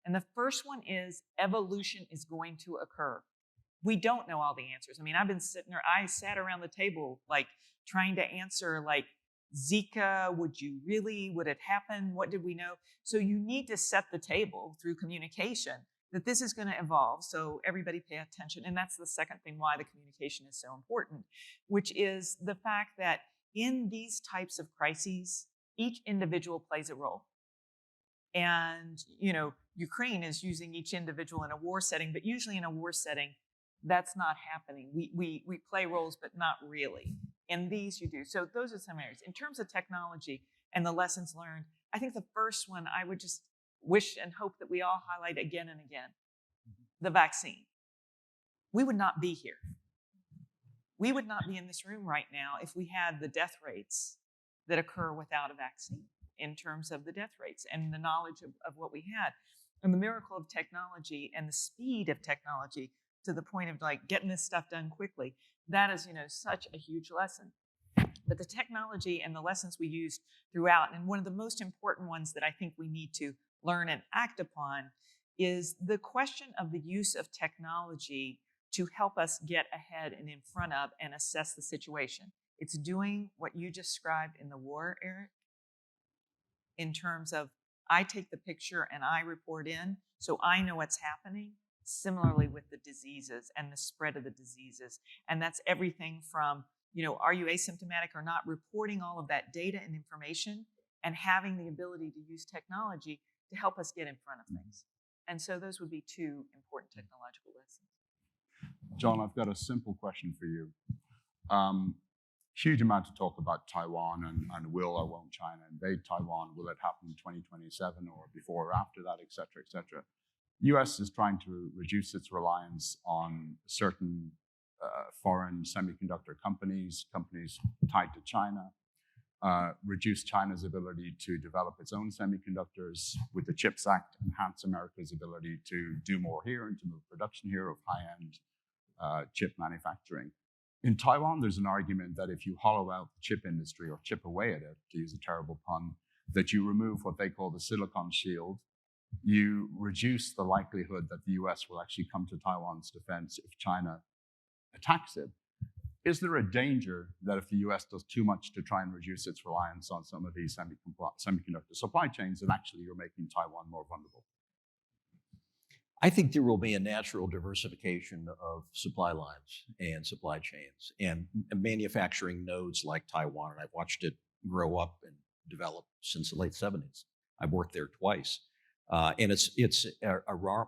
And the first one is evolution is going to occur. We don't know all the answers. I mean, I've been sitting there, I sat around the table like trying to answer like, Zika, would it happen? What did we know? So you need to set the table through communication that this is going to evolve. So everybody pay attention. And that's the second thing why the communication is so important, which is the fact that in these types of crises, each individual plays a role. And, Ukraine is using each individual in a war setting, but usually in a war setting, that's not happening. We play roles, but not really. In these you do. So those are some areas. In terms of technology and the lessons learned, I think the first one I would just wish and hope that we all highlight again and again, the vaccine. We would not be here. We would not be in this room right now if we had the death rates that occur without a vaccine in terms of the death rates and the knowledge of what we had. And the miracle of technology and the speed of technology to the point of like getting this stuff done quickly. That is, such a huge lesson. But the technology and the lessons we used throughout, and one of the most important ones that I think we need to learn and act upon is the question of the use of technology to help us get ahead and in front of and assess the situation. It's doing what you described in the war, Eric, in terms of I take the picture and I report in, so I know what's happening. Similarly with the diseases and the spread of the diseases. And that's everything from, are you asymptomatic or not, reporting all of that data and information and having the ability to use technology to help us get in front of things. And so those would be two important technological lessons. Jon, I've got a simple question for you. huge amount of talk about Taiwan and will or won't China invade Taiwan? Will it happen in 2027 or before or after that, et cetera, et cetera. The US is trying to reduce its reliance on certain foreign semiconductor companies tied to China, reduce China's ability to develop its own semiconductors with the CHIPS Act, enhance America's ability to do more here and to move production here of high-end chip manufacturing. In Taiwan, there's an argument that if you hollow out the chip industry or chip away at it, to use a terrible pun, that you remove what they call the silicon shield, you reduce the likelihood that the US will actually come to Taiwan's defense if China attacks it. Is there a danger that if the US does too much to try and reduce its reliance on some of these semiconductor supply chains, that actually you're making Taiwan more vulnerable? I think there will be a natural diversification of supply lines and supply chains and manufacturing nodes like Taiwan. And I've watched it grow up and develop since the late 70s. I've worked there twice. And it's a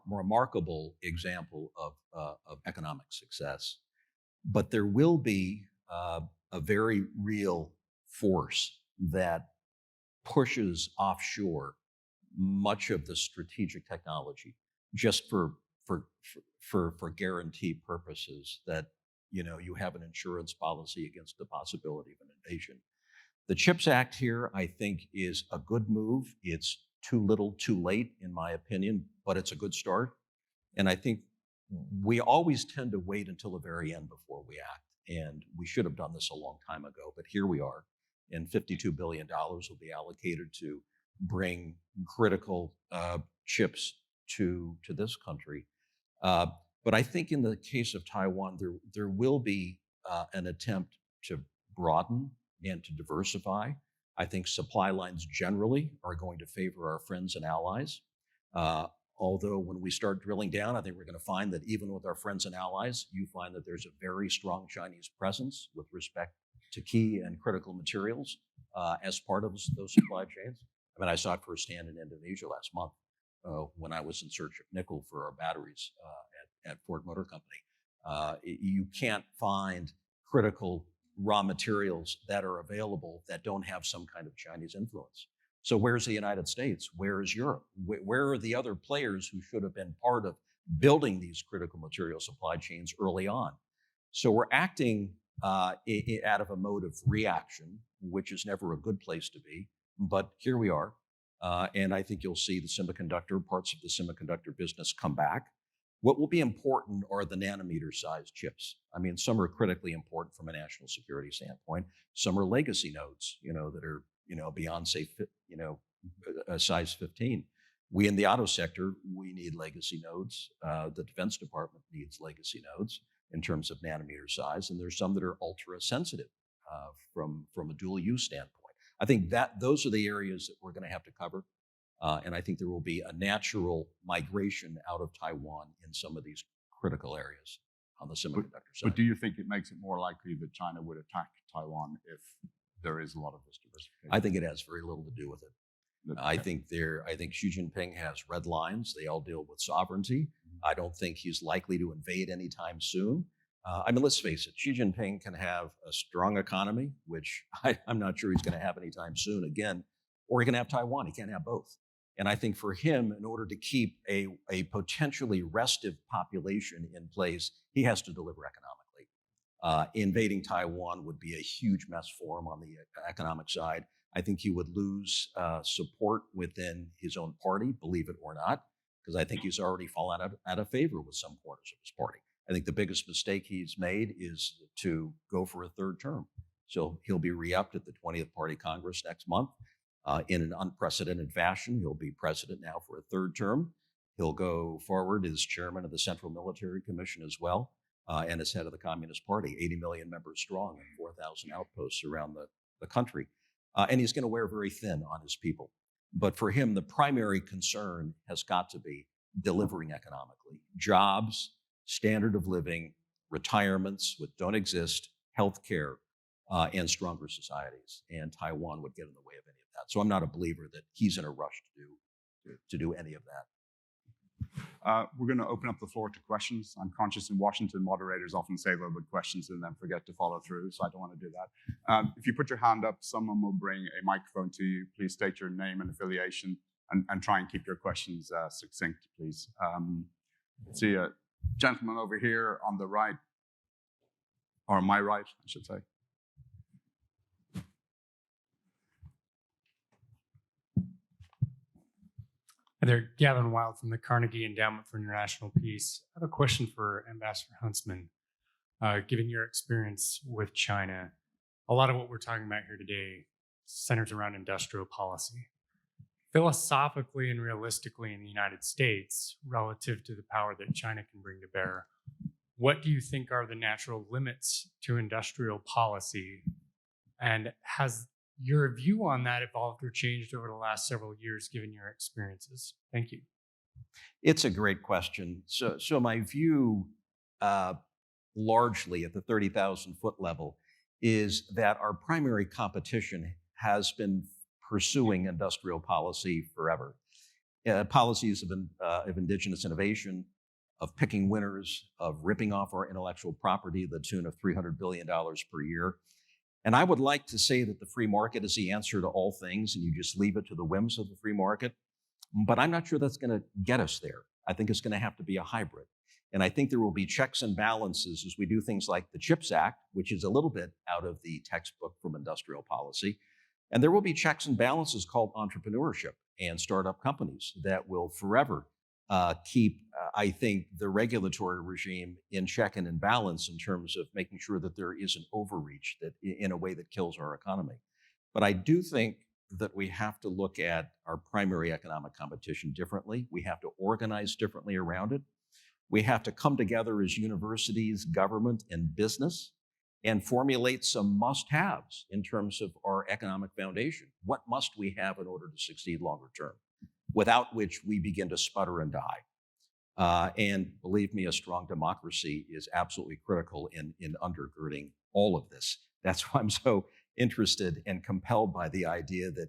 remarkable example of economic success. But there will be a very real force that pushes offshore much of the strategic technology just for guarantee purposes, that you have an insurance policy against the possibility of an invasion. The CHIPS Act here, I think, is a good move. It's too little, too late, in my opinion, but it's a good start. And I think we always tend to wait until the very end before we act. And we should have done this a long time ago, but here we are. And $52 billion will be allocated to bring critical chips to this country. But I think in the case of Taiwan, there will be an attempt to broaden and to diversify. I think supply lines generally are going to favor our friends and allies. Although when we start drilling down, I think we're going to find that even with our friends and allies, you find that there's a very strong Chinese presence with respect to key and critical materials as part of those supply chains. I mean, I saw it firsthand in Indonesia last month when I was in search of nickel for our batteries at Ford Motor Company. You can't find critical raw materials that are available that don't have some kind of Chinese influence. So where's the United States? Where is Europe? Where are the other players who should have been part of building these critical material supply chains early on? So we're acting out of a mode of reaction, which is never a good place to be, but here we are. And I think you'll see the parts of the semiconductor business come back. What will be important are the nanometer-sized chips. I mean, some are critically important from a national security standpoint. Some are legacy nodes, that are, beyond, say, size 15. We in the auto sector, we need legacy nodes. The Defense Department needs legacy nodes in terms of nanometer size, and there's some that are ultra sensitive from a dual use standpoint. I think that those are the areas that we're going to have to cover. And I think there will be a natural migration out of Taiwan in some of these critical areas on the semiconductor side. But do you think it makes it more likely that China would attack Taiwan if there is a lot of this diversification? I think it has very little to do with it. I think Xi Jinping has red lines. They all deal with sovereignty. I don't think he's likely to invade anytime soon. I mean, let's face it, Xi Jinping can have a strong economy, which I'm not sure he's going to have anytime soon again, or he can have Taiwan. He can't have both. And I think for him, in order to keep a potentially restive population in place, he has to deliver economically. Invading Taiwan would be a huge mess for him on the economic side. I think he would lose support within his own party, believe it or not, because I think he's already fallen out of favor with some corners of his party. I think the biggest mistake he's made is to go for a third term. So he'll be re-upped at the 20th Party Congress next month. In an unprecedented fashion. He'll be president now for a third term. He'll go forward as chairman of the Central Military Commission as well, and as head of the Communist Party, 80 million members strong and 4,000 outposts around the country. And he's going to wear very thin on his people. But for him, the primary concern has got to be delivering economically. Jobs, standard of living, retirements, which don't exist, healthcare, and stronger societies. And Taiwan would get in the way of any of that. So I'm not a believer that he's in a rush to do any of that. We're going to open up the floor to questions. I'm conscious in Washington, moderators often say a little bit questions and then forget to follow through, so I don't want to do that. If you put your hand up, someone will bring a microphone to you. Please state your name and affiliation, and try and keep your questions succinct, please. Let's see a gentleman over here on the right, or my right, I should say. Hi there, Gavin Wild from the Carnegie Endowment for International Peace. I have a question for Ambassador Huntsman. Given your experience with China, a lot of what we're talking about here today centers around industrial policy. Philosophically and realistically in the United States, relative to the power that China can bring to bear, what do you think are the natural limits to industrial policy? And has your view on that evolved or changed over the last several years, given your experiences? Thank you. It's a great question. So my view, largely at the 30,000-foot level, is that our primary competition has been pursuing industrial policy forever. Policies of indigenous innovation, of picking winners, of ripping off our intellectual property to the tune of $300 billion per year. And I would like to say that the free market is the answer to all things, and you just leave it to the whims of the free market. But I'm not sure that's going to get us there. I think it's going to have to be a hybrid. And I think there will be checks and balances as we do things like the CHIPS Act, which is a little bit out of the textbook from industrial policy. And there will be checks and balances called entrepreneurship and startup companies that will forever keep, I think, the regulatory regime in check and in balance in terms of making sure that there isn't overreach that in a way that kills our economy. But I do think that we have to look at our primary economic competition differently. We have to organize differently around it. We have to come together as universities, government, and business and formulate some must-haves in terms of our economic foundation. What must we have in order to succeed longer term, without which we begin to sputter and die? And believe me, a strong democracy is absolutely critical in undergirding all of this. That's why I'm so interested and compelled by the idea that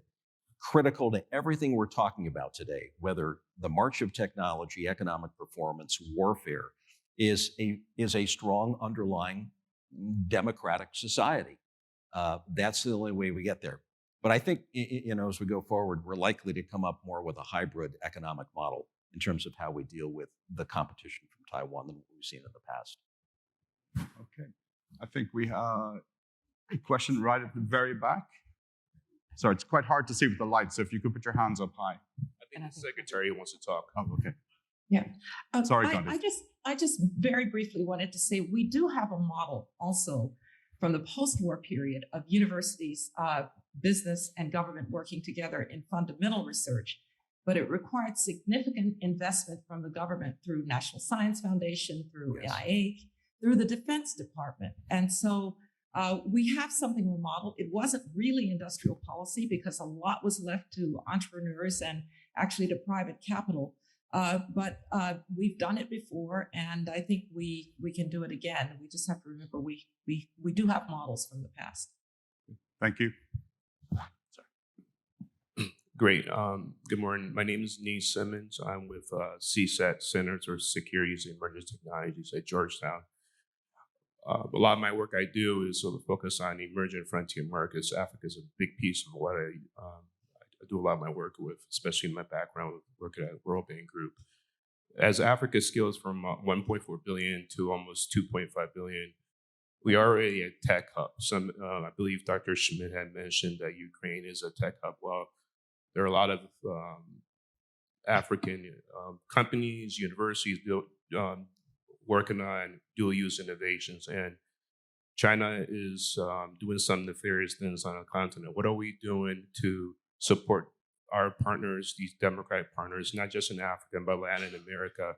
critical to everything we're talking about today, whether the march of technology, economic performance, warfare, is a strong underlying democratic society. That's the only way we get there. But I think, as we go forward, we're likely to come up more with a hybrid economic model in terms of how we deal with the competition from Taiwan than what we've seen in the past. Okay. I think we have a question right at the very back. Sorry, it's quite hard to see with the light, so if you could put your hands up high. I think the secretary wants to talk. Oh, okay. Yeah. Sorry, I just very briefly wanted to say we do have a model also from the post-war period of universities, business and government working together in fundamental research, but it required significant investment from the government through National Science Foundation, through NIH, through the Defense Department. And so we have something we modeled. It wasn't really industrial policy because a lot was left to entrepreneurs and actually to private capital. But we've done it before, and I think we can do it again. We just have to remember we do have models from the past. Thank you. Great. Good morning. My name is Nee Simmons. I'm with CSET, Center for Securities and Emerging Technologies at Georgetown. A lot of my work I do is sort of focus on emerging frontier markets. Africa is a big piece of what I do a lot of my work with, especially in my background with working at World Bank Group. As Africa scales from 1.4 billion to almost 2.5 billion, we are already a tech hub. I believe Dr. Schmidt had mentioned that Ukraine is a tech hub. Well, there are a lot of African companies, universities working on dual-use innovations, and China is doing some nefarious things on the continent. What are we doing to support our partners, these democratic partners, not just in Africa, but Latin America,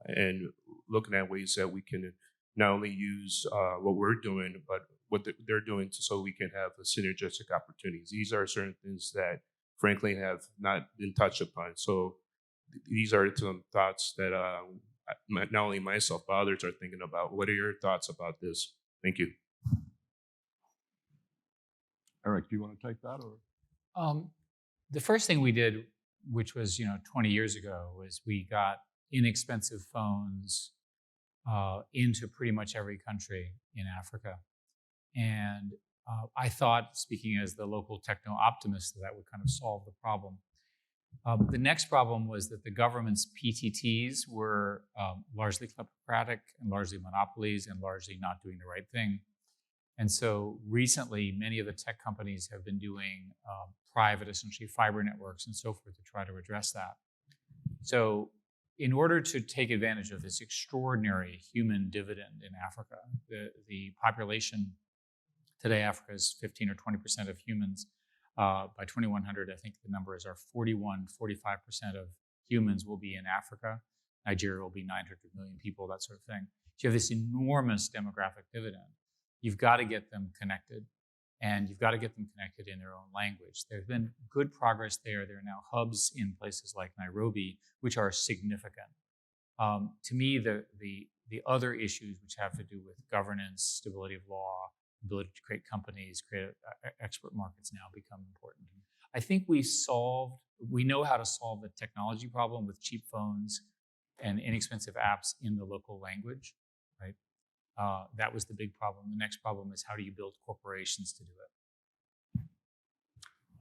and looking at ways that we can not only use what we're doing, but what they're doing so we can have synergistic opportunities. These are certain things that, frankly, have not been touched upon. So these are some thoughts that not only myself, but others are thinking about. What are your thoughts about this? Thank you. Eric, do you want to take that? Or The first thing we did, which was 20 years ago, was we got inexpensive phones into pretty much every country in Africa. And I thought, speaking as the local techno-optimist, that would kind of solve the problem. The next problem was that the government's PTTs were largely kleptocratic and largely monopolies and largely not doing the right thing. And so recently, many of the tech companies have been doing private, essentially fiber networks and so forth to try to address that. So in order to take advantage of this extraordinary human dividend in Africa, the population today, Africa is 15 or 20% of humans. By 2100, I think the numbers are 41, 45% of humans will be in Africa. Nigeria will be 900 million people, that sort of thing. So you have this enormous demographic dividend. You've got to get them connected, and you've got to get them connected in their own language. There's been good progress there. There are now hubs in places like Nairobi, which are significant. To me, the other issues which have to do with governance, stability of law, ability to create companies, create export markets now become important. I think we know how to solve the technology problem with cheap phones and inexpensive apps in the local language, right? That was the big problem. The next problem is how do you build corporations to do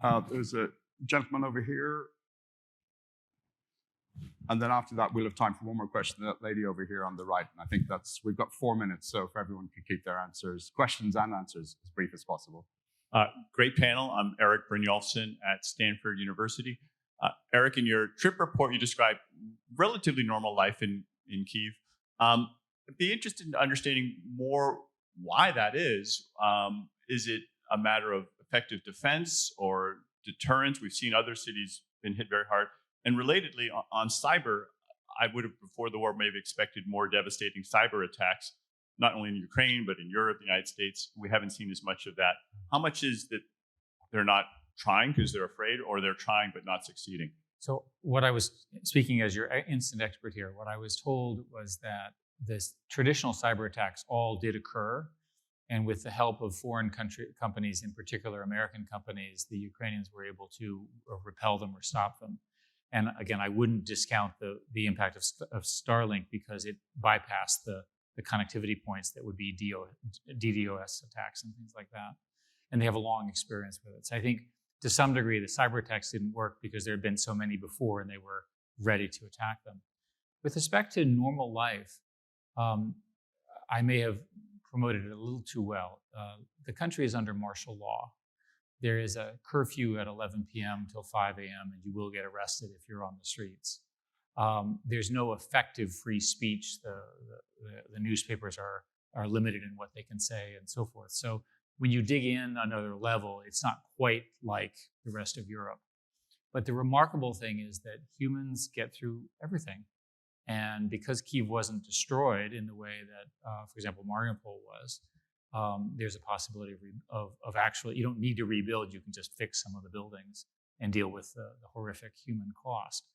it? There's a gentleman over here. And then after that, we'll have time for one more question. That lady over here on the right. And I think we've got 4 minutes. So if everyone could keep their questions and answers as brief as possible. Great panel. I'm Eric Brynjolfsson at Stanford University. Eric, in your trip report, you described relatively normal life in Kyiv. I'd be interested in understanding more why that is. Is it a matter of effective defense or deterrence? We've seen other cities been hit very hard. And relatedly, on cyber, I would have, before the war, maybe expected more devastating cyber attacks, not only in Ukraine, but in Europe, the United States. We haven't seen as much of that. How much is that they're not trying because they're afraid, or they're trying but not succeeding? So what I was speaking as your instant expert here, what I was told was that this traditional cyber attacks all did occur. And with the help of foreign companies, in particular American companies, the Ukrainians were able to repel them or stop them. And again, I wouldn't discount the impact of Starlink because it bypassed the connectivity points that would be DDoS attacks and things like that. And they have a long experience with it. So I think to some degree, the cyber attacks didn't work because there had been so many before and they were ready to attack them. With respect to normal life, I may have promoted it a little too well. The country is under martial law. There is a curfew at 11 p.m. till 5 a.m., and you will get arrested if you're on the streets. There's no effective free speech. The newspapers are limited in what they can say and so forth. So when you dig in another level, it's not quite like the rest of Europe. But the remarkable thing is that humans get through everything. And because Kyiv wasn't destroyed in the way that, for example, Mariupol was, there's a possibility of actually, you don't need to rebuild, you can just fix some of the buildings and deal with the horrific human cost.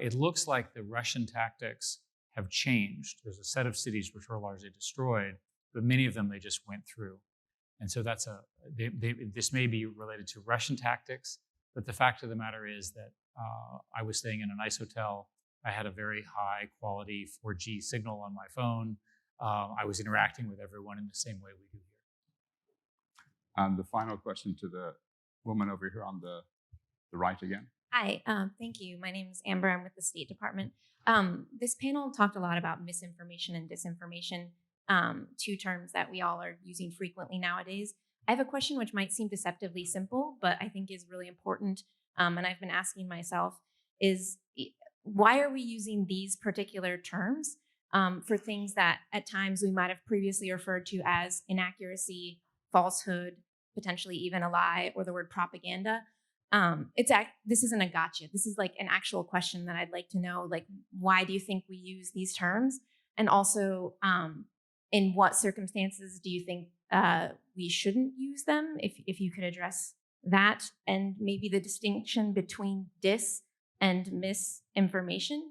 It looks like the Russian tactics have changed. There's a set of cities which were largely destroyed, but many of them they just went through. And so this may be related to Russian tactics, but the fact of the matter is that I was staying in a nice hotel. I had a very high quality 4G signal on my phone. I was interacting with everyone in the same way we do here. And the final question to the woman over here on the right again. Hi, thank you. My name is Amber. I'm with the State Department. This panel talked a lot about misinformation and disinformation, two terms that we all are using frequently nowadays. I have a question which might seem deceptively simple, but I think is really important, and I've been asking myself, is why are we using these particular terms for things that at times we might have previously referred to as inaccuracy, falsehood, potentially even a lie, or the word propaganda? This isn't a gotcha. This is like an actual question that I'd like to know, like, why do you think we use these terms? And also, in what circumstances do you think we shouldn't use them? If you could address that, and maybe the distinction between dis and misinformation,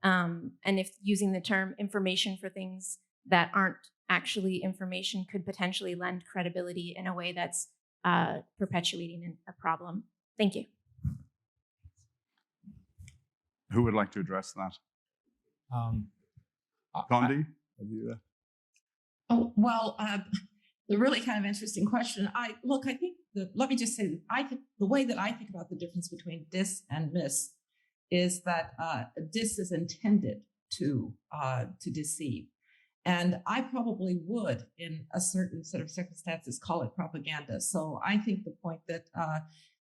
and if using the term information for things that aren't actually information could potentially lend credibility in a way that's perpetuating a problem. Thank you. Who would like to address that? Condi, have you? Oh, well, the really kind of interesting question. Let me just say that the way that I think about the difference between dis and miss is that dis is intended to deceive. And I probably would, in a certain set of circumstances, call it propaganda. So I think the point that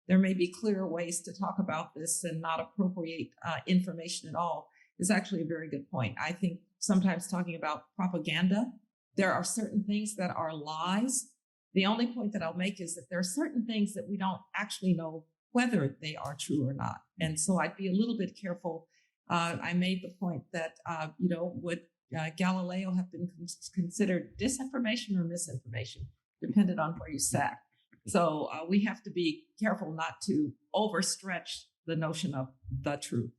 there may be clearer ways to talk about this and not appropriate information at all is actually a very good point. I think sometimes talking about propaganda, there are certain things that are lies. The only point that I'll make is that there are certain things that we don't actually know whether they are true or not. And so I'd be a little bit careful. I made the point that, would Galileo have been considered disinformation or misinformation, depended on where you sat. So we have to be careful not to overstretch the notion of the truth.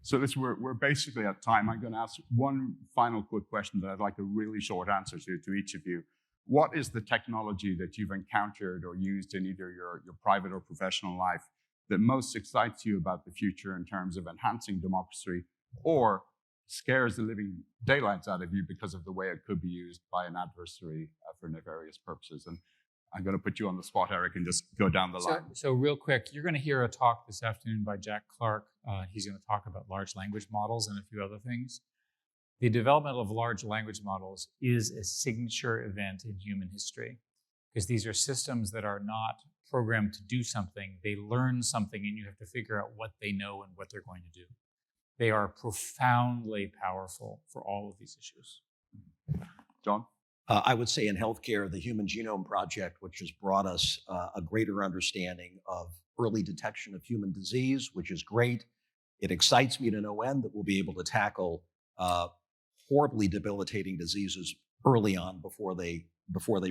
So we're basically at time. I'm going to ask one final quick question that I'd like a really short answer to each of you. What is the technology that you've encountered or used in either your private or professional life that most excites you about the future in terms of enhancing democracy, or scares the living daylights out of you because of the way it could be used by an adversary for nefarious purposes? And I'm going to put you on the spot, Eric, and just go down the line. So real quick, you're going to hear a talk this afternoon by Jack Clark. He's going to talk about large language models and a few other things. The development of large language models is a signature event in human history, because these are systems that are not programmed to do something. They learn something, and you have to figure out what they know and what they're going to do. They are profoundly powerful for all of these issues. John? I would say in healthcare, the Human Genome Project, which has brought us a greater understanding of early detection of human disease, which is great. It excites me to no end that we'll be able to tackle horribly debilitating diseases early on before they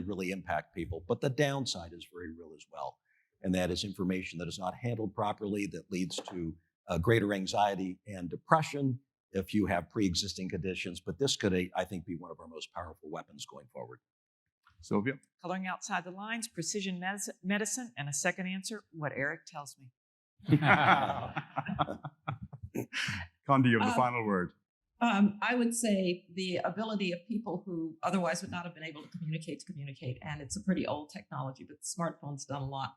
really impact people. But the downside is very real as well, and that is information that is not handled properly that leads to greater anxiety and depression if you have pre-existing conditions. But this could, I think, be one of our most powerful weapons going forward. Sylvia? Coloring outside the lines, precision medicine, and a second answer, what Eric tells me. Condi, you have the final word. I would say the ability of people who otherwise would not have been able to communicate. And it's a pretty old technology, but the smartphone's done a lot.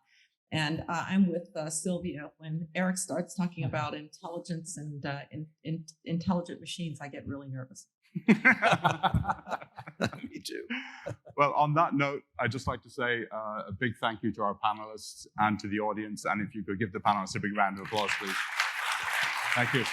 And I'm with Sylvia. When Eric starts talking about intelligence and intelligent machines, I get really nervous. Me too. Well, on that note, I'd just like to say a big thank you to our panelists and to the audience. And if you could give the panelists a big round of applause, please. Thank you.